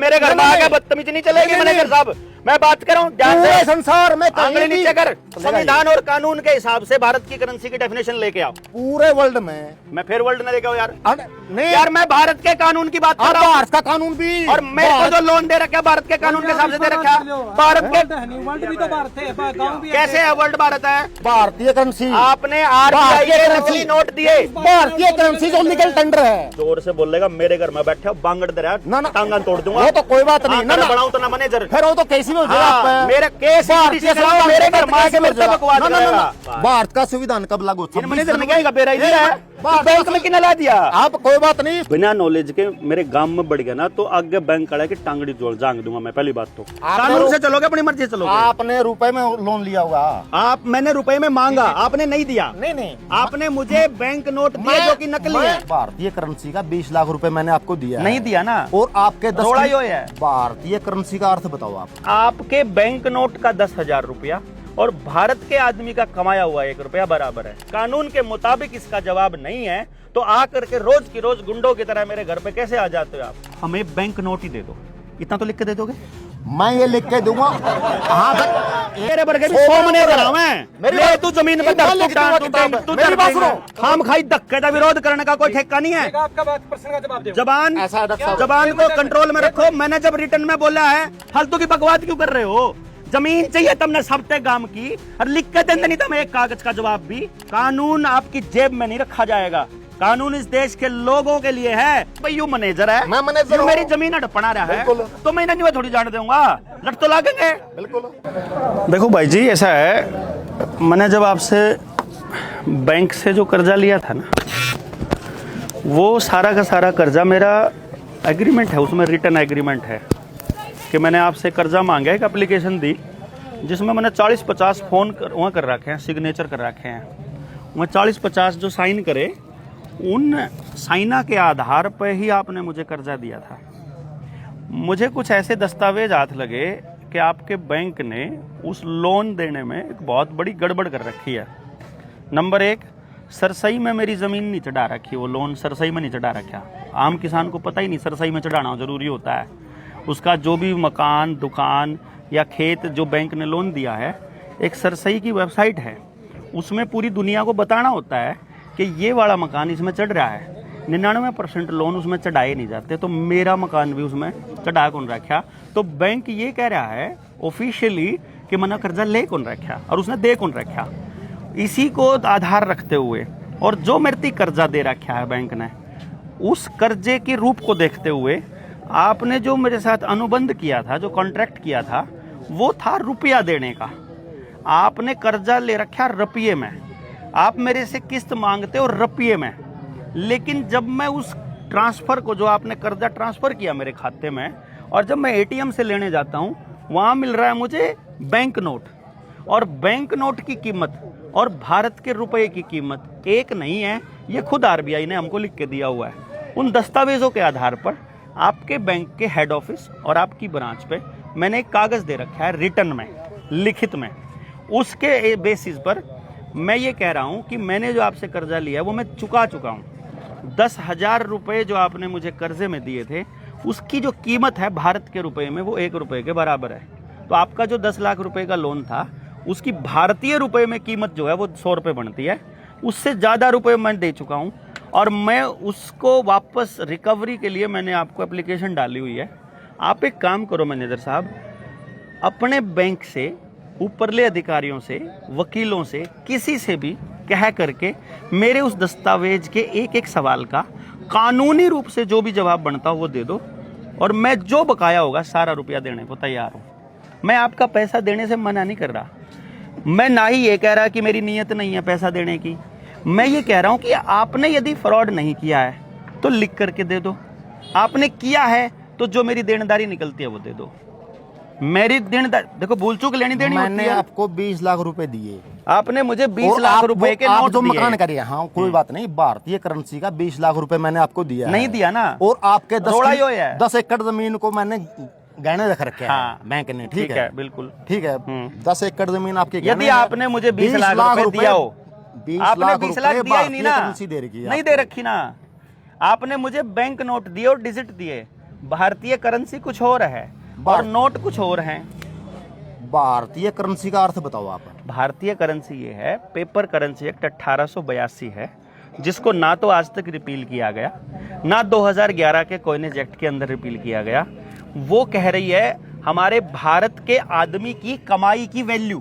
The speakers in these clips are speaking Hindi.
मेरे घर में आके बदतमीजी नहीं चलेगी मैनेजर साहब। मैं बात कर रहा हूँ ध्यान से। संसार में आंगली नीचे कर। संविधान और कानून के हिसाब से भारत की करेंसी की डेफिनेशन लेके आओ। पूरे वर्ल्ड में मैं फिर वर्ल्ड में लेके आओ यार। नहीं यार मैं भारत के कानून की बात कर रहा हूँ। भारत का कानून भी और मेरे को जो लोन दे रखा है भारत के कानून के हिसाब से दे रखा है। भारत के वर्ल्ड भी तो भारत है, गाँव भी कैसे है वर्ल्ड भारत है? भारतीय करेंसी, आपने आरबीआई के नकली नोट दिए। भारतीय करेंसी जो लीगल टेंडर है। जोर से बोलेगा मेरे घर में बैठे हो बांगड़ दे रहा ना, ना। टांगन तोड़ दूंगा। वो तो कोई बात नहीं ना, बढ़ाऊं तो ना मैनेजर। फिर वो तो कैसी भी हो जाएगा। हाँ, मेरे केस मेरे घर में आके मेरे से बकवास करेगा। भारत का संविधान कब लागू? मैनेजर ने क्या बेराइजी है? बैंक में कितना ला दिया? आप कोई बात नहीं। बिना नॉलेज के मेरे गांव में बढ़ गया ना तो आगे बैंक खड़ा है कि टांगड़ी जोड़ जांग दूंगा मैं। पहली बात तो कानून से चलोगे, अपनी मर्जी से चलोगे। आपने रुपए में लोन लिया होगा। मैंने रुपए में मांगा, आपने नहीं दिया। नहीं आपने मुझे बैंक नोट दिए जो कि नकली है। भारतीय करेंसी का 20 लाख रुपए मैंने आपको दिया नहीं दिया ना। और आपके 10 थोड़ा ही है। भारतीय करेंसी का अर्थ बताओ आप। आपके बैंक नोट का 10,000 रुपया और भारत के आदमी का कमाया हुआ 1 रुपया बराबर है। कानून के मुताबिक इसका जवाब नहीं है तो आकर के रोज की रोज गुंडों की तरह मेरे घर पे कैसे आ जाते हो आप? हमें बैंक नोट ही दे दो, इतना तो लिख के दे दोगे? मैं ये लिख के दूंगा। हाँ मेरे बरगे भी 100 मने करावे। ले तू जमीन पे हम खाई धक्के का विरोध करने का कोई ठेका नहीं है। आपका बात प्रश्न का जवाब दो। जबान को कंट्रोल में रखो। मैंने जब रिटर्न में बोला है फालतू की बकवास क्यों कर रहे हो? जमीन चाहिए तुमने सबते गांव की और लिख के देंगे नहीं तो मैं एक कागज का जवाब भी। कानून आपकी जेब में नहीं रखा जाएगा। कानून इस देश के लोगों के लिए है। भाई यू मैनेजर है, मैं मैनेजर मेरी जमीन हड़पना रहा है तो मैं इन्हें थोड़ी जान दूंगा। लट तो लागेंगे। बिल्कुल। देखो भाई जी ऐसा है, मैंने जब आपसे बैंक से जो कर्जा लिया था ना वो सारा का सारा कर्जा मेरा एग्रीमेंट है, उसमें रिटर्न एग्रीमेंट है कि मैंने आपसे कर्जा मांगा, एक एप्लीकेशन दी जिसमें मैंने 40-50 फोन वहाँ कर रखे हैं, सिग्नेचर कर रखे हैं। वहाँ 40-50 जो साइन करे उन साइना के आधार पर ही आपने मुझे कर्जा दिया था। मुझे कुछ ऐसे दस्तावेज हाथ लगे कि आपके बैंक ने उस लोन देने में एक बहुत बड़ी गड़बड़ कर रखी है। नंबर 1, सरसई में मेरी ज़मीन नहीं चढ़ा रखी, वो लोन सरसई में नहीं चढ़ा रखा। आम किसान को पता ही नहीं सरसई में चढ़ाना ज़रूरी होता है। उसका जो भी मकान, दुकान या खेत जो बैंक ने लोन दिया है, एक सरसई की वेबसाइट है, उसमें पूरी दुनिया को बताना होता है कि ये वाला मकान इसमें चढ़ रहा है। 99% लोन उसमें चढ़ाए नहीं जाते, तो मेरा मकान भी उसमें चढ़ा कौन रखा? तो बैंक ये कह रहा है ऑफिशियली कि मैंने कर्जा ले कौन रखा और उसने दे कौन रखा। इसी को आधार रखते हुए और जो मेरे कर्जा दे रखा है बैंक ने, उस कर्जे के रूप को देखते हुए आपने जो मेरे साथ अनुबंध किया था, जो कॉन्ट्रैक्ट किया था, वो था रुपया देने का। आपने कर्जा ले रखा रुपये में, आप मेरे से किस्त मांगते हो रुपये में, लेकिन जब मैं उस ट्रांसफ़र को, जो आपने कर्जा ट्रांसफ़र किया मेरे खाते में, और जब मैं एटीएम से लेने जाता हूँ वहाँ मिल रहा है मुझे बैंक नोट, और बैंक नोट की कीमत और भारत के रुपये की कीमत एक नहीं है। ये खुद आरबीआई ने हमको लिख के दिया हुआ है। उन दस्तावेज़ों के आधार पर आपके बैंक के हेड ऑफिस और आपकी ब्रांच पे मैंने एक कागज़ दे रखा है रिटर्न में, लिखित में। उसके बेसिस पर मैं ये कह रहा हूँ कि मैंने जो आपसे कर्जा लिया है वो मैं चुका चुका हूँ। 10,000 रुपये जो आपने मुझे कर्जे में दिए थे, उसकी जो कीमत है भारत के रुपये में वो 1 रुपये के बराबर है। तो आपका जो 10 लाख रुपए का लोन था, उसकी भारतीय रुपये में कीमत जो है वो 100 रुपये बनती है। उससे ज़्यादा रुपये मैं दे चुका हूँ और मैं उसको वापस रिकवरी के लिए मैंने आपको एप्लीकेशन डाली हुई है। आप एक काम करो मैनेजर साहब, अपने बैंक से, ऊपरले अधिकारियों से, वकीलों से, किसी से भी कह करके मेरे उस दस्तावेज के एक एक सवाल का कानूनी रूप से जो भी जवाब बनता हो वो दे दो, और मैं जो बकाया होगा सारा रुपया देने को तैयार हूँ। मैं आपका पैसा देने से मना नहीं कर रहा। मैं ना ही ये कह रहा कि मेरी नीयत नहीं है पैसा देने की। मैं ये कह रहा हूँ कि आपने यदि फ्रॉड नहीं किया है तो लिख करके दे दो। आपने किया है तो जो मेरी देनदारी निकलती है वो दे दो। मेरी देनदारी देखो, भूल चूक लेनी देनी होती है। मैंने आपको 20 लाख रुपए दिए, आपने मुझे 20 लाख रुपए के नोट जो दिए। मकान करिए, हाँ कोई बात नहीं, भारतीय करेंसी का 20 लाख रुपए मैंने आपको दिया नहीं दिया ना। और आपके 10 10 एकड़ जमीन को मैंने गहने रख रखे हाँ, बैंक ने। ठीक है, बिल्कुल ठीक है। 10 एकड़ जमीन आपके यदि आपने मुझे 20 लाख रुपए दिया हो, आपने 20 लाख दिया ही नहीं ना, नहीं दे रखी ना। आपने मुझे बैंक नोट दिए और डिजिट दिए, भारतीय करेंसी कुछ और है और नोट कुछ और हैं। भारतीय करेंसी का अर्थ बताओ आप। भारतीय करेंसी ये है, पेपर करेंसी एक्ट 1882 है, जिसको ना तो आज तक रिपील किया गया, ना 2011 के कॉइनेज एक्ट के अंदर रिपील किया गया। वो कह रही है हमारे भारत के आदमी की कमाई की वैल्यू,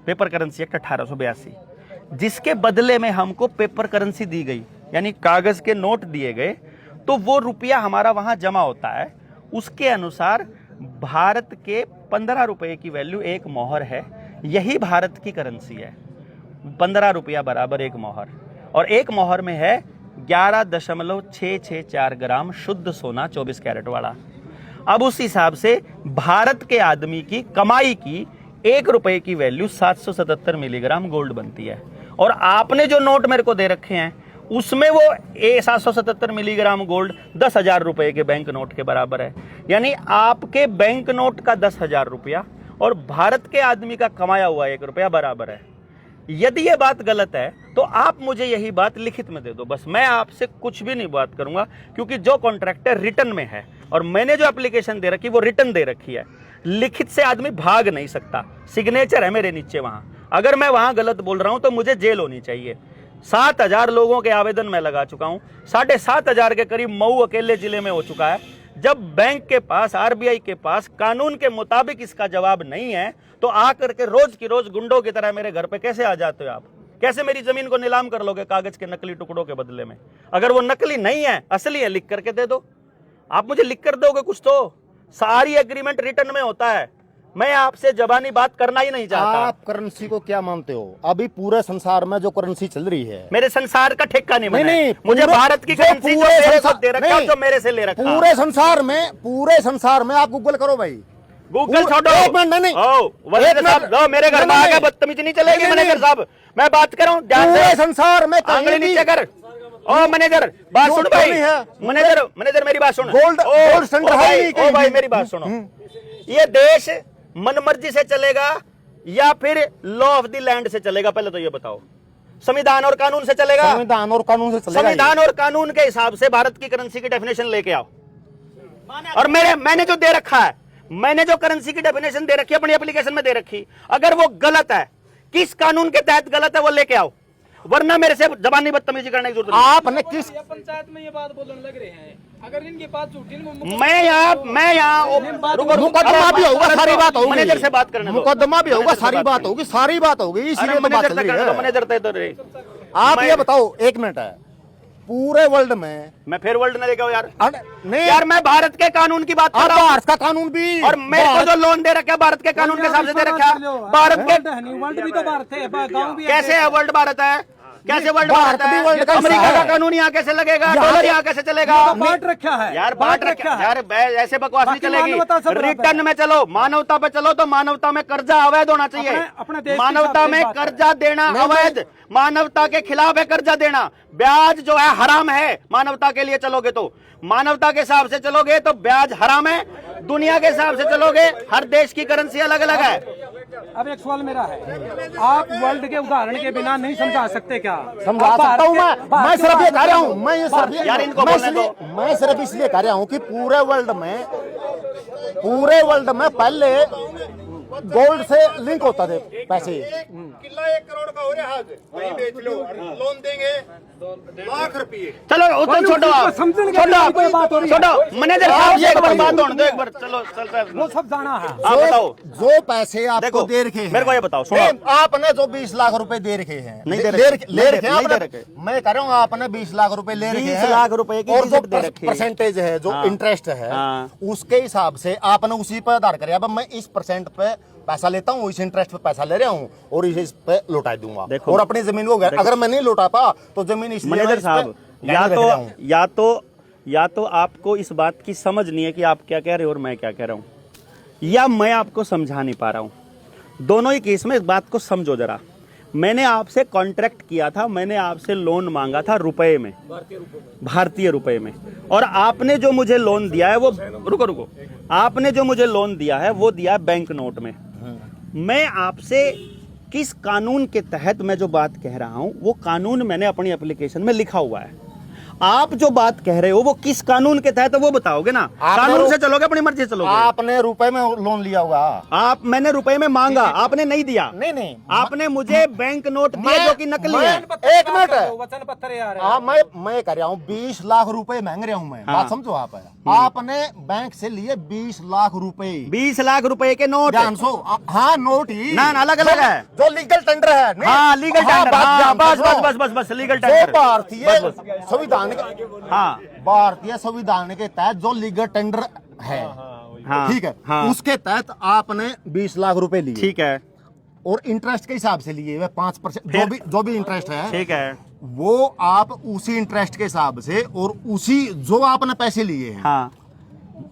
पेपर करेंसी एक्ट 1882, जिसके बदले में हमको पेपर करेंसी दी गई, यानी कागज के नोट दिए गए, तो वो रुपया हमारा वहां जमा होता है। उसके अनुसार भारत के 15 रुपए की वैल्यू एक मोहर है। यही भारत की करेंसी है, 15 रुपया बराबर एक मोहर, और एक मोहर में है 11.664 ग्राम शुद्ध सोना 24 कैरेट वाला। अब उस हिसाब से भारत के आदमी की कमाई की 1 रुपए की वैल्यू 777 मिलीग्राम गोल्ड बनती है। और आपने जो नोट मेरे को दे रखे हैं उसमें वो 777 मिलीग्राम गोल्ड 10,000 रुपए के बैंक नोट के बराबर है। यानी आपके बैंक नोट का 10,000 रुपया और भारत के आदमी का कमाया हुआ 1 रुपया बराबर है। यदि ये बात गलत है तो आप मुझे यही बात लिखित में दे दो, बस मैं आपसे कुछ भी नहीं बात करूंगा, क्योंकि जो कॉन्ट्रैक्ट रिटर्न में है और मैंने जो एप्लीकेशन दे रखी वो रिटर्न दे रखी है। लिखित से आदमी भाग नहीं सकता, सिग्नेचर है मेरे नीचे वहां। अगर मैं वहां गलत बोल रहा हूं तो मुझे जेल होनी चाहिए। 7,000 लोगों के आवेदन मैं लगा चुका हूं, 7,500 के करीब मऊ अकेले जिले में हो चुका है। जब बैंक के पास, आरबीआई के पास कानून के मुताबिक इसका जवाब नहीं है तो आकर के रोज की रोज गुंडों की तरह मेरे घर पे कैसे आ जाते हो आप? कैसे मेरी जमीन को नीलाम कर लोगे कागज के नकली टुकड़ों के बदले में? अगर वो नकली नहीं है, असली है, लिख करके दे दो। आप मुझे लिख कर दोगे कुछ तो? सारी एग्रीमेंट रिटर्न में होता है। मैं आपसे जबानी बात करना ही नहीं चाहता। आप करेंसी को क्या मानते हो? अभी पूरे संसार में जो करेंसी चल रही है, मेरे संसार का ठेका नहीं बना नहीं, है। मुझे भारत की करेंसी जो मेरे को दे रखा है, जो मेरे से ले रखा है। पूरे संसार में आप गूगल करो भाई, गूगल छोड़ो। एक मिनट, नहीं मैनेजर साहब, लो मेरे घर में आके बदतमीजी नहीं चलेगी। मैनेजर साहब मैं बात कर रहा हूँ, ध्यान पूरे से। संसार में आंगली नीचे कर। ओ मैनेजर बात सुन भाई, मैनेजर मेरी बात सुन। गोल्ड स्टैंडर्ड है नहीं ओ भाई मेरी बात सुनो। ये देश मनमर्जी से चलेगा या फिर लॉ ऑफ द लैंड से चलेगा? पहले तो ये बताओ। संविधान और कानून से चलेगा? संविधान और कानून से चलेगा। संविधान और कानून के हिसाब से भारत की करेंसी की डेफिनेशन लेके आओ। और मैंने जो दे रखा है, मैंने जो करेंसी की डेफिनेशन दे रखी है अपनी एप्लीकेशन में दे रखी, अगर वो गलत है, किस कानून के तहत गलत है वो लेके आओ, वरना मेरे से जबानी बदतमीजी करने की जरूरत नहीं। आपने किस पंचायत में ये बात बोलने लग रहे हैं? अगर इनकी बात झूठी, मैं यहाँ मुकदमा भी होगा, सारी बात होगी, मैनेजर से बात करने दो। मुकदमा भी होगा, सारी बात होगी, इसीलिए तो बात चल रही है। मैनेजर तय तो रहे। आप ये बताओ, एक मिनट है, पूरे वर्ल्ड में मैं फिर वर्ल्ड न लेके आओ यार। नहीं यार मैं भारत के कानून की बात कर रहा हूँ। भारत का कानून भी, और मेरे को जो लोन दे रखा है भारत के कानून के हिसाब से दे रखा है। भारत के वर्ल्ड भी तो भारत है, गाँव भी कैसे है? वर्ल्ड भारत है? कैसे वर्ल्ड भारत भारत भी है? वर्ल्ड का अमेरिका हिस्सा का है। कानून यहाँ कैसे लगेगा? डॉलर यहाँ कैसे चलेगा? बांट रखा है यार बांट रखा है यार, ऐसे बकवास नहीं बाकी मानवता सब चलेगी। बराबर रिटर्न में चलो, मानवता पे चलो, तो मानवता में कर्जा अवैध होना चाहिए। अपने देश के मानवता हिसाब से में बात है। कर्जा देना अवैध, मानवता के खिलाफ है कर्जा देना। ब्याज जो है हराम है। मानवता के लिए चलोगे तो, मानवता के हिसाब से चलोगे तो ब्याज हराम है। दुनिया के हिसाब से चलोगे, हर देश की करेंसी अलग अलग है। अब एक सवाल मेरा है, आप वर्ल्ड के उदाहरण के बिना नहीं समझा सकते क्या? समझा सकता हूँ मैं सिर्फ ये कह रहा हूँ, यार इनको बोलने दो। मैं सिर्फ इसलिए कह रहा हूँ कि पूरे वर्ल्ड में पहले गोल्ड से लिंक होता थे पैसे। किला 1 करोड़ का हो रहा है, वही बेच लो, लोन देंगे लाख रुपए। चलो उतना छोड़ो, आप छोड़ो। मैनेजर साहब एक बार बात होने दो, एक बार चलो चल। वो सब जाना है। आप बताओ, जो पैसे आपको देखो, दे रखे हैं, मेरे को ये बताओ, सुनो। आपने जो 20 लाख रुपए दे रखे हैं, नहीं दे ले नहीं रखे हैं दे आपने। रखे। मैं कह रहा हूँ आपने 20 लाख रुपए ले रखे 20 हैं, लाख रुपए की और जो दे रखी है। परसेंटेज है, जो हाँ। इंटरेस्ट है, हाँ। उसके हिसाब से आपने उसी पर आधार करे। अब मैं इस परसेंट पे पैसा लेता हूँ, इस इंटरेस्ट पे पैसा ले रहा हूँ और इस पे लौटा दूंगा, देखो, और अपनी जमीन को अगर मैं नहीं लौटा पा तो जमीन इसलिए मैनेजर साहब या तो आपको इस बात की समझ नहीं है कि आप क्या कह रहे हो और मैं क्या कह रहा हूं, या मैं आपको समझा नहीं पा रहा हूं। दोनों ही केस में इस बात को समझो जरा। मैंने आपसे कॉन्ट्रैक्ट किया था, मैंने आपसे लोन मांगा था रुपए में, भारतीय रुपए में, और आपने जो मुझे लोन दिया है वो, रुको, आपने जो मुझे लोन दिया है वो दिया है बैंक नोट में। मैं आपसे किस कानून के तहत मैं जो बात कह रहा हूं वो कानून मैंने अपनी एप्लीकेशन में लिखा हुआ है। आप जो बात कह रहे हो वो किस कानून के तहत है वो बताओगे ना। कानून से चलोगे अपनी मर्जी से चलोगे। आपने रुपए में लोन लिया होगा। मैंने रुपए में मांगा, आपने नहीं दिया। नहीं आपने मुझे बैंक नोट दिए जो कि नकली है। एक मिनट, वचन पत्र यार मैं कह रहा हूँ 20 लाख रुपए मांग रहा हूँ मैं। बात समझो आप। आपने बैंक से लिए 20 लाख रुपए। 20 लाख रुपए के नोट। हाँ नोट ही ना अलग अलग है। जो लीगल टेंडर है। हाँ लीगल टेंडर। बस लीगल टेंडर। भारतीय संविधान के, हाँ भारतीय संविधान के तहत जो लीगल टेंडर है, ठीक है, उसके तहत आपने 20 लाख रुपए लिए। ठीक है। और इंटरेस्ट के हिसाब से लिए 5%, जो भी इंटरेस्ट है, ठीक है, वो आप उसी इंटरेस्ट के हिसाब से और उसी जो आपने पैसे लिए हैं, हाँ,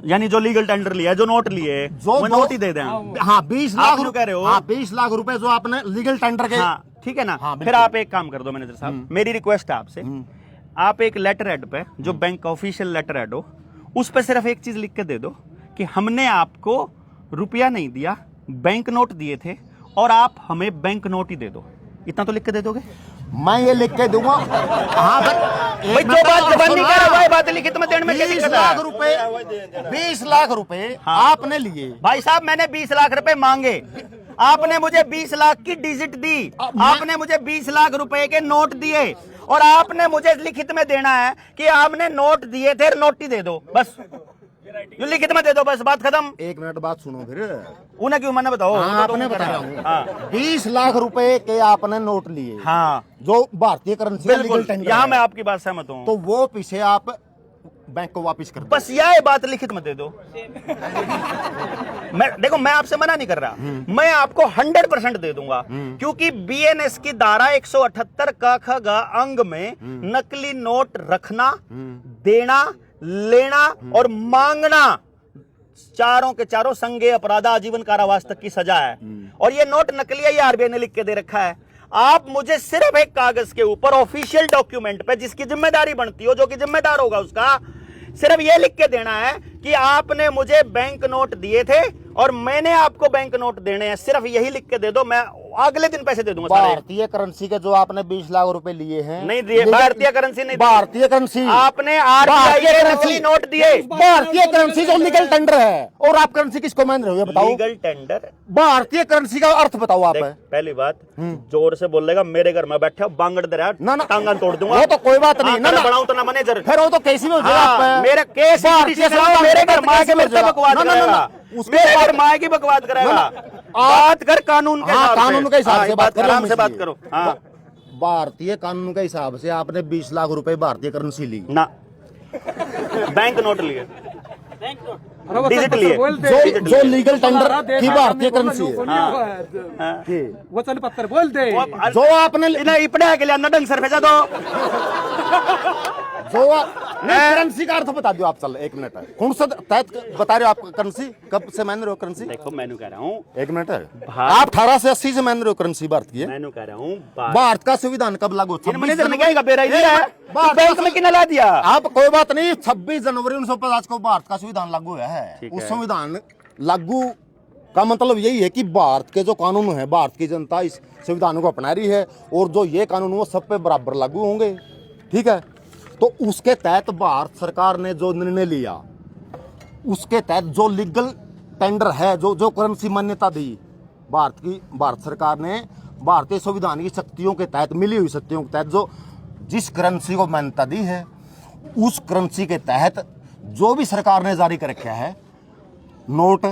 यानी जो लीगल टेंडर लिया है, जो नोट लिए, वो नोट ही दे दें। हाँ 20 लाख कह रहे हो। हाँ 20 लाख रुपए जो आपने लीगल टेंडर के। हाँ ठीक है ना। हाँ, फिर आप एक काम कर दो मैनेजर साहब, मेरी रिक्वेस्ट है आपसे, आप एक लेटर हेड पे जो बैंक का ऑफिशियल लेटर हेड हो उस पे सिर्फ एक चीज लिख के दे दो कि हमने आपको रुपया नहीं दिया, बैंक नोट दिए थे और आप हमें बैंक नोट ही दे दो। इतना तो लिख के दे दोगे? मैं ये लिख के दूंगा। हाँ भाई जो बात जबान नहीं कह रहा, बात लिखित में देने में क्या 20 दिक्कत लाख है? रुपए 20 लाख रुपए आपने लिए। भाई साहब मैंने 20 लाख रुपए मांगे, आपने मुझे 20 लाख की डिजिट दी, आपने मुझे 20 लाख रुपए के नोट दिए और आपने मुझे लिखित में देना है कि आपने नोट दिए थे, नोट ही दे दो, बस ये लिखित में दे दो, बस बात खत्म। एक मिनट बात सुनो फिर। उन्हें क्यों मैंने बताओ? हाँ, आपने बताया 20 लाख रुपए के आपने नोट लिए। हाँ जो भारतीय करेंसी बिल्कुल, यहाँ मैं आपकी बात सहमत हूँ। तो वो पीछे आप बैंक को वापस कर दो। बस यह बात लिखित में दे दो। देखो मैं आपसे मना नहीं कर रहा, मैं आपको 100% दे दूंगा, क्योंकि बीएनएस की धारा 178 का ख ग अंग में नकली नोट रखना, देना, लेना और मांगना चारों के चारों संज्ञेय अपराध, आजीवन कारावास तक की सजा है। और ये नोट नकली है, ये आरबीआई ने लिख के दे रखा है। आप मुझे सिर्फ एक कागज के ऊपर ऑफिशियल डॉक्यूमेंट पे जिसकी जिम्मेदारी बनती हो, जो कि जिम्मेदार होगा उसका, सिर्फ ये लिख के देना है कि आपने मुझे बैंक नोट दिए थे और मैंने आपको बैंक नोट देने हैं। सिर्फ यही लिख के दे दो, मैं अगले दिन पैसे दे दूंगा। भारतीय करेंसी के जो आपने 20 लाख रुपए लिए हैं, नहीं दिए, भारतीय करेंसी नहीं, भारतीय करेंसी आपने आरबीआई के नकली नोट दिए। भारतीय करेंसी जो लीगल टेंडर है, और आप करेंसी किसको मान रहे हो बताओ? लीगल टेंडर, भारतीय करेंसी का अर्थ बताओ आप। पहली बात जोर से बोलेगा, मेरे घर में बैठे हो बांगड़ दे रहा है, ना टांगा तोड़ दूंगा। वो तो कोई बात नहीं, ना बनाऊं तो ना मैनेजर, फिर वो तो कैसी में हो जाएगा? मेरे केस मेरे घर माँ के मेरे से बकवास कराएगा, मेरे घर माँ की बकवास कराएगा। बात कर कानून के हिसाब से, कानून के हिसाब से बात करो, आराम से बात करो। हाँ भारतीय कानून के हिसाब से आपने 20 लाख रुपए भारतीय करेंसी ली ना, बैंक नोट लिए, डिजिट लिए, जो लीगल टेंडर की भारतीय करेंसी है, वचन पत्र बोल दे जो आपने इपड़े के लिए ढंग से भेजा दो। जो करेंसी का अर्थ बता दो आप। चल एक मिनट, कौन सा तहत बता रहे हो आप करेंसी? कब से मान रहे हो करेंसी? देखो मैंने कह रहा हूँ, एक मिनट, आप 1880 से मान रहे हो करेंसी भारत की? मैंने कह रहा हूँ भारत का संविधान कब लागू? मैनेजर ने क्या बेराई दिया है, बैंक में कितना ला दिया? आप कोई बात नहीं, 26 जनवरी 1950 को भारत का संविधान लागू हुआ है। उस संविधान लागू का मतलब यही है कि भारत के जो कानून है, भारत की जनता इस संविधान को अपना रही है और जो ये कानून वो सब पे बराबर लागू होंगे, ठीक है। तो उसके तहत भारत सरकार ने जो निर्णय लिया, उसके तहत जो लीगल टेंडर है, जो करेंसी मान्यता दी भारत सरकार ने, भारतीय संविधान की शक्तियों के तहत, मिली हुई शक्तियों के तहत जो जिस करेंसी को मान्यता दी है, उस करेंसी के तहत जो भी सरकार ने जारी कर रखा है, नोट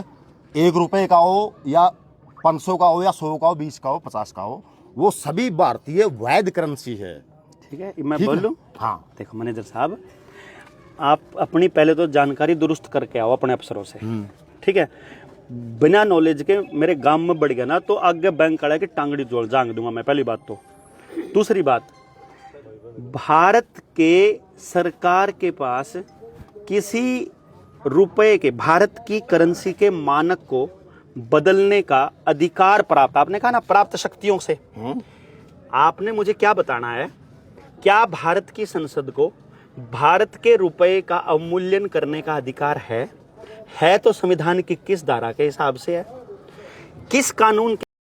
1 रुपए का हो या 500 का हो या 100 का हो, 20 का हो, 50 का हो, वो सभी भारतीय वैध करेंसी है। ठीक है, मैं बोल लूं? हाँ देखो मैनेजर साहब, आप अपनी पहले तो जानकारी दुरुस्त करके आओ अपने अफसरों से, ठीक है। बिना नॉलेज के मेरे गांव में बढ़ गया ना तो आगे बैंक कड़ा की टांगड़ी जोड़ जांग दूंगा मैं, पहली बात तो। दूसरी बात, भारत के सरकार के पास किसी रुपए के, भारत की करेंसी के मानक को बदलने का अधिकार प्राप्त, आपने कहा ना प्राप्त शक्तियों से, आपने मुझे क्या बताना है? क्या भारत की संसद को भारत के रुपए का अवमूल्यन करने का अधिकार है? तो संविधान की किस धारा के हिसाब से है, किस कानून